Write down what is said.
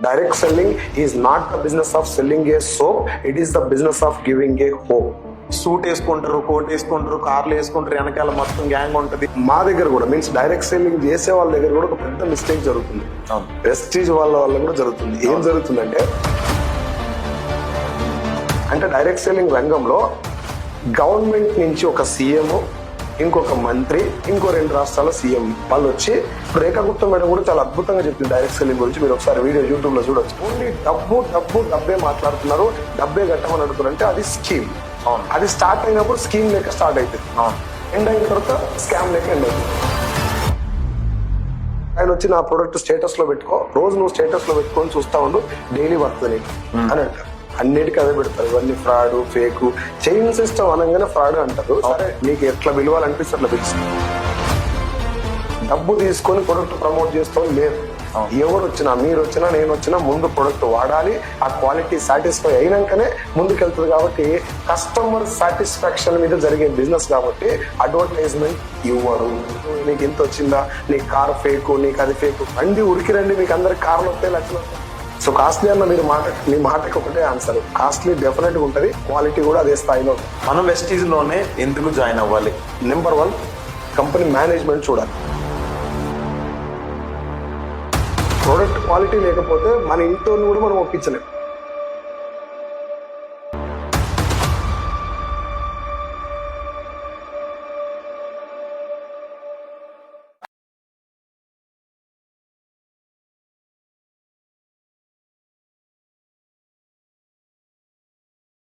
Direct selling is not the business of selling a soap, it is the business of giving a hope. Suit వేసుకుంటారు, coat వేసుకుంటారు, కార్లు వేసుకుంటారు, వెనకాల మొత్తం gang ఉంటది. మా దగ్గర కూడా మీన్స్ డైరెక్ట్ సెల్లింగ్ చేసే వాళ్ళ దగ్గర కూడా ఒక పెద్ద మిస్టేక్ జరుగుతుంది. ప్రెస్టీజ్ వాళ్ళ కూడా జరుగుతుంది. ఏం జరుగుతుందంటే డైరెక్ట్ సెల్లింగ్ రంగంలో గవర్నమెంట్ నుంచి ఒక సీఎం, ఇంకొక మంత్రి, ఇంకో 2 రాష్ట్రాల సీఎం వాళ్ళు వచ్చి, రేఖా గుప్తా మేడం కూడా చాలా అద్భుతంగా చెప్పింది డైరెక్ట్ సెల్లింగ్ గురించి. మీరు ఒకసారి వీడియో యూట్యూబ్ లో చూడొచ్చు. ఓన్లీ డబ్బే మాట్లాడుతున్నారు, డబ్బే కట్టమని అడుగుతారంటే అది స్కీమ్. అది స్టార్ట్ అయినప్పుడు స్కీమ్ లేక స్టార్ట్ అవుతుంది, ఎండ్ అయిన తర్వాత స్కామ్ లేక ఎండ్ అవుతుంది. ఆయన వచ్చి నా ప్రోడక్ట్ స్టేటస్ లో పెట్టుకో, రోజు నువ్వు స్టేటస్ లో పెట్టుకొని చూస్తా ఉండు, డైలీ వస్తుంది అని అంటారు. అన్నిటికీ అదే పెడతారు. ఇవన్నీ ఫ్రాడ్, ఫేక్. చైన్ సిస్టమ్ అనగానే ఫ్రాడ్ అంటారు. సరే, మీకు ఎట్లా పిలవాలనిపిస్తే అట్లా పిలుస్తుంది. డబ్బు తీసుకొని ప్రొడక్ట్ ప్రమోట్ చేస్తాం లేదు. ఎవరు వచ్చినా, మీరు వచ్చినా, నేను వచ్చినా ముందు ప్రొడక్ట్ వాడాలి, ఆ క్వాలిటీ సాటిస్ఫై అయినాకనే ముందుకెళ్తుంది. కాబట్టి కస్టమర్ సాటిస్ఫాక్షన్ మీద జరిగే బిజినెస్ కాబట్టి అడ్వర్టైజ్మెంట్ ఇవ్వరు. నీకు ఎంత వచ్చిందా, నీ కార్ ఫేక్, నీకు అది ఫేక్, రండి ఉరికి రండి, మీకు అందరికి కార్లు వస్తాయి, లక్షలు వస్తాయి. సో కాస్ట్లీ అన్న మీ మాటకి ఒకటే ఆన్సర్, కాస్ట్లీ డెఫినెట్ గా ఉంటుంది, క్వాలిటీ కూడా అదే స్థాయిలో ఉంటుంది. మనం వెస్టీజ్ లోనే ఎందుకు జాయిన్ అవ్వాలి? నెంబర్ 1, కంపెనీ మేనేజ్మెంట్ చూడాలి. ప్రోడక్ట్ క్వాలిటీ లేకపోతే మన ఇంట్లో కూడా మనం ఒప్పించలేం.